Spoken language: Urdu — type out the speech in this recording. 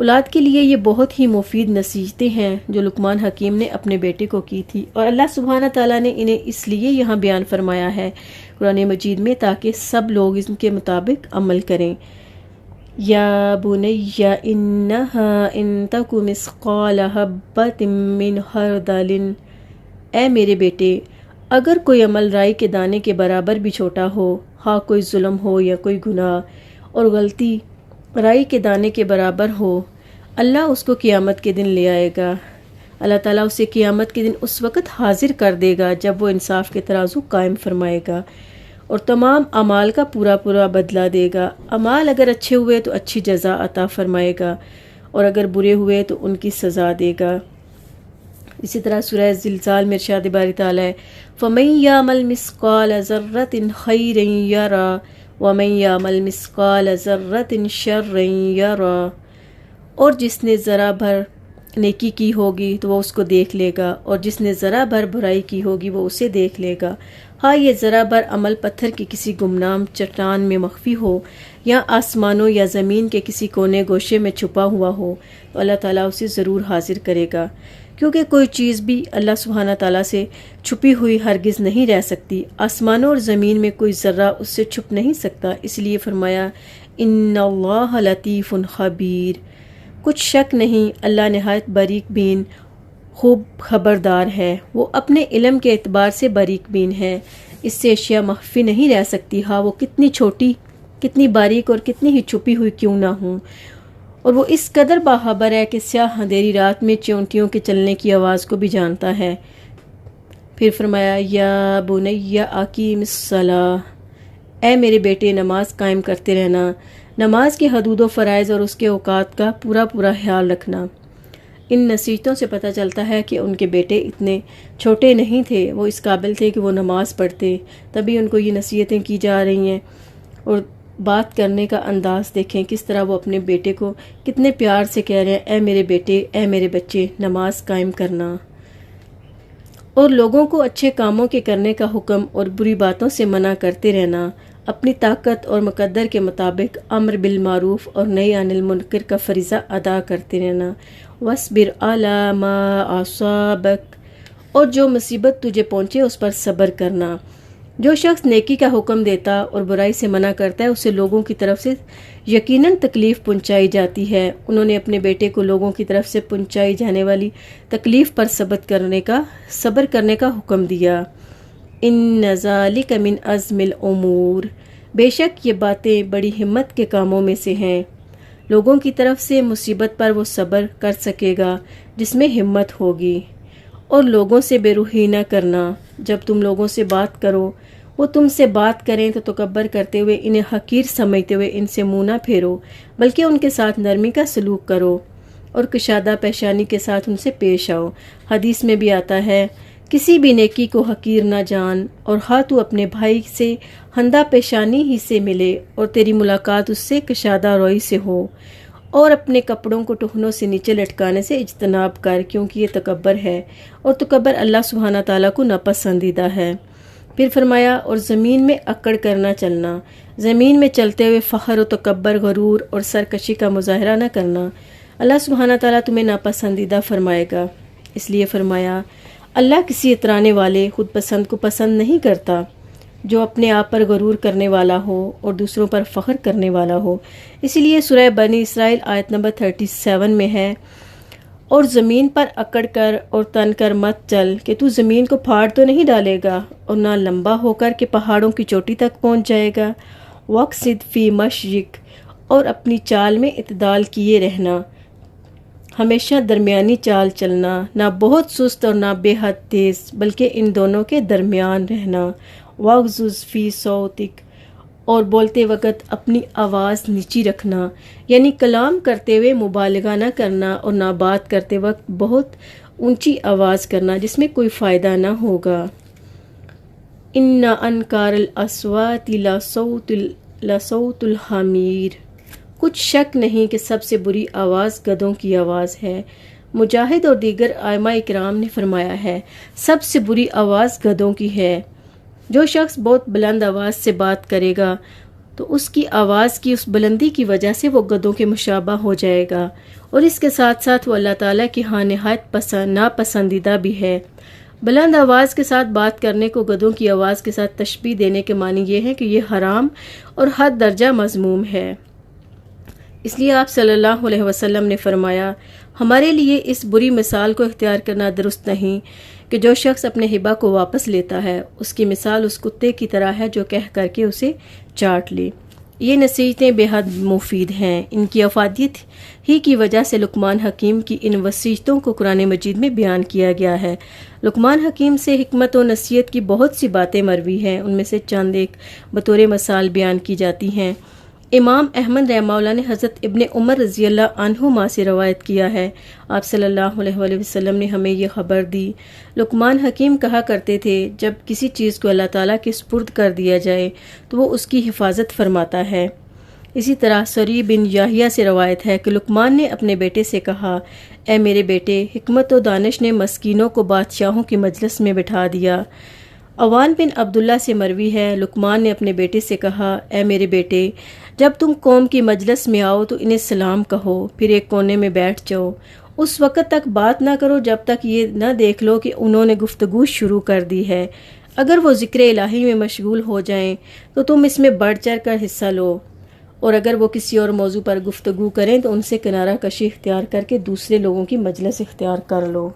اولاد کے لیے یہ بہت ہی مفید نصیحتیں ہیں جو لقمان حکیم نے اپنے بیٹے کو کی تھی، اور اللہ سبحانہ تعالیٰ نے انہیں اس لیے یہاں بیان فرمایا ہے قرآن مجید میں تاکہ سب لوگ ان کے مطابق عمل کریں۔ یا بنی انہا ان تک مثقال حبۃ من خردل، اے میرے بیٹے اگر کوئی عمل رائی کے دانے کے برابر بھی چھوٹا ہو، ہاں کوئی ظلم ہو یا کوئی گناہ اور غلطی رائی کے دانے کے برابر ہو، اللہ اس کو قیامت کے دن لے آئے گا۔ اللہ تعالیٰ اسے قیامت کے دن اس وقت حاضر کر دے گا جب وہ انصاف کے ترازو قائم فرمائے گا اور تمام اعمال کا پورا پورا بدلہ دے گا۔ اعمال اگر اچھے ہوئے تو اچھی جزا عطا فرمائے گا اور اگر برے ہوئے تو ان کی سزا دے گا۔ اسی طرح سورہ زلزال میں ارشاد باری تعالیٰ ہے فَمَن يَعْمَلْ مِثْقَالَ ذَرَّةٍ خَيْرًا يَرَهُ وَمَن يَعْمَلْ مِثْقَالَ ذَرَّةٍ شَرًّا يَرَهُ، اور جس نے ذرا بھر نیکی کی ہوگی تو وہ اس کو دیکھ لے گا، اور جس نے ذرا بھر برائی کی ہوگی وہ اسے دیکھ لے گا۔ ہاں یہ ذرا بھر عمل پتھر کی کسی گمنام چٹان میں مخفی ہو یا آسمانوں یا زمین کے کسی کونے گوشے میں چھپا ہوا ہو تو اللہ تعالیٰ اسے ضرور حاضر کرے گا، کیونکہ کوئی چیز بھی اللہ سبحانہ تعالیٰ سے چھپی ہوئی ہرگز نہیں رہ سکتی۔ آسمانوں اور زمین میں کوئی ذرہ اس سے چھپ نہیں سکتا، اس لیے فرمایا ان اللہ لطیف خبیر، کچھ شک نہیں اللہ نہایت باریک بین خوب خبردار ہے، وہ اپنے علم کے اعتبار سے باریک بین ہے، اس سے اشیاء مخفی نہیں رہ سکتی، ہاں وہ کتنی چھوٹی، کتنی باریک اور کتنی ہی چھپی ہوئی کیوں نہ ہوں۔ اور وہ اس قدر باخبر ہے کہ سیاہ اندھیری رات میں چونٹیوں کے چلنے کی آواز کو بھی جانتا ہے۔ پھر فرمایا یا بنی اقیم الصلاۃ، اے میرے بیٹے نماز قائم کرتے رہنا، نماز کے حدود و فرائض اور اس کے اوقات کا پورا پورا خیال رکھنا۔ ان نصیحتوں سے پتہ چلتا ہے کہ ان کے بیٹے اتنے چھوٹے نہیں تھے، وہ اس قابل تھے کہ وہ نماز پڑھتے، تبھی ان کو یہ نصیحتیں کی جا رہی ہیں۔ اور بات کرنے کا انداز دیکھیں کس طرح وہ اپنے بیٹے کو کتنے پیار سے کہہ رہے ہیں اے میرے بیٹے، اے میرے بچے، نماز قائم کرنا اور لوگوں کو اچھے کاموں کے کرنے کا حکم اور بری باتوں سے منع کرتے رہنا، اپنی طاقت اور مقدر کے مطابق امر بالمعروف اور نہی عن المنکر کا فریضہ ادا کرتے رہنا۔ وَاصْبِرْ عَلَىٰ مَا أَصَابَكَ، اور جو مصیبت تجھے پہنچے اس پر صبر کرنا۔ جو شخص نیکی کا حکم دیتا اور برائی سے منع کرتا ہے اسے لوگوں کی طرف سے یقیناً تکلیف پہنچائی جاتی ہے۔ انہوں نے اپنے بیٹے کو لوگوں کی طرف سے پہنچائی جانے والی تکلیف پر صبر کرنے کا حکم دیا۔ ان ذالک من عزم الامور، بے شک یہ باتیں بڑی ہمت کے کاموں میں سے ہیں۔ لوگوں کی طرف سے مصیبت پر وہ صبر کر سکے گا جس میں ہمت ہوگی، اور لوگوں سے بے روحی نہ کرنا۔ جب تم لوگوں سے بات کرو وہ تم سے بات کریں تو تکبر کرتے ہوئے انہیں حقیر سمجھتے ہوئے ان سے منہ نہ پھیرو، بلکہ ان کے ساتھ نرمی کا سلوک کرو اور کشادہ پیشانی کے ساتھ ان سے پیش آؤ۔ حدیث میں بھی آتا ہے کسی بھی نیکی کو حقیر نہ جان، اور ہاں تو اپنے بھائی سے ہندہ پیشانی ہی سے ملے اور تیری ملاقات اس سے کشادہ روئی سے ہو، اور اپنے کپڑوں کو ٹخنوں سے نیچے لٹکانے سے اجتناب کر، کیونکہ یہ تکبر ہے اور تکبر اللہ سبحانہ تعالیٰ کو ناپسندیدہ ہے۔ پھر فرمایا اور زمین میں اکڑ کرنا چلنا، زمین میں چلتے ہوئے فخر و تکبر، غرور اور سرکشی کا مظاہرہ نہ کرنا، اللہ سبحانہ تعالیٰ تمہیں ناپسندیدہ فرمائے گا۔ اس لیے فرمایا اللہ کسی اترانے والے خود پسند کو پسند نہیں کرتا، جو اپنے آپ پر غرور کرنے والا ہو اور دوسروں پر فخر کرنے والا ہو۔ اسی لیے سورہ بنی اسرائیل آیت نمبر 37 میں ہے اور زمین پر اکڑ کر اور تن کر مت چل کہ تو زمین کو پھاڑ تو نہیں ڈالے گا اور نہ لمبا ہو کر کے پہاڑوں کی چوٹی تک پہنچ جائے گا۔ وَاقْصِدْ فِي مَشْيِكَ، اور اپنی چال میں اعتدال کیے رہنا، ہمیشہ درمیانی چال چلنا، نہ بہت سست اور نہ بے حد تیز، بلکہ ان دونوں کے درمیان رہنا۔ وَاغْضُضْ فِي صَوْتِكَ، اور بولتے وقت اپنی آواز نیچی رکھنا، یعنی کلام کرتے ہوئے مبالغہ نہ کرنا اور نہ بات کرتے وقت بہت اونچی آواز کرنا جس میں کوئی فائدہ نہ ہوگا۔ إِنَّ أَنْكَارَ الْأَصْوَاتِ لَصَوْتُ الْحَمِيرِ، کچھ شک نہیں کہ سب سے بری آواز گدھوں کی آواز ہے۔ مجاہد اور دیگر ائمہ اکرام نے فرمایا ہے سب سے بری آواز گدھوں کی ہے۔ جو شخص بہت بلند آواز سے بات کرے گا تو اس کی آواز کی اس بلندی کی وجہ سے وہ گدھوں کے مشابہ ہو جائے گا، اور اس کے ساتھ ساتھ وہ اللہ تعالیٰ کی ہاں نہایت ناپسندیدہ بھی ہے۔ بلند آواز کے ساتھ بات کرنے کو گدھوں کی آواز کے ساتھ تشبیہ دینے کے معنی یہ ہے کہ یہ حرام اور حد درجہ مذموم ہے۔ اس لیے آپ صلی اللہ علیہ وسلم نے فرمایا، ہمارے لیے اس بری مثال کو اختیار کرنا درست نہیں کہ جو شخص اپنے ہبہ کو واپس لیتا ہے اس کی مثال اس کتے کی طرح ہے جو کہہ کر کے اسے چاٹ لے۔ یہ نصیحتیں بے حد مفید ہیں۔ ان کی افادیت ہی کی وجہ سے لقمان حکیم کی ان وصیتوں کو قرآن مجید میں بیان کیا گیا ہے۔ لقمان حکیم سے حکمت و نصیحت کی بہت سی باتیں مروی ہیں، ان میں سے چند ایک بطور مثال بیان کی جاتی ہیں۔ امام احمد رحمہ اللہ نے حضرت ابن عمر رضی اللہ عنہما سے روایت کیا ہے، آپ صلی اللہ علیہ وآلہ وسلم نے ہمیں یہ خبر دی، لقمان حکیم کہا کرتے تھے جب کسی چیز کو اللہ تعالیٰ کے سپرد کر دیا جائے تو وہ اس کی حفاظت فرماتا ہے۔ اسی طرح سری بن یحییٰ سے روایت ہے کہ لقمان نے اپنے بیٹے سے کہا، اے میرے بیٹے، حکمت و دانش نے مسکینوں کو بادشاہوں کی مجلس میں بٹھا دیا۔ عوان بن عبداللہ سے مروی ہے، لقمان نے اپنے بیٹے سے کہا، اے میرے بیٹے، جب تم قوم کی مجلس میں آؤ تو انہیں سلام کہو، پھر ایک کونے میں بیٹھ جاؤ، اس وقت تک بات نہ کرو جب تک یہ نہ دیکھ لو کہ انہوں نے گفتگو شروع کر دی ہے۔ اگر وہ ذکر الہی میں مشغول ہو جائیں تو تم اس میں بڑھ چڑھ کر حصہ لو، اور اگر وہ کسی اور موضوع پر گفتگو کریں تو ان سے کنارہ کشی اختیار کر کے دوسرے لوگوں کی مجلس اختیار کر لو۔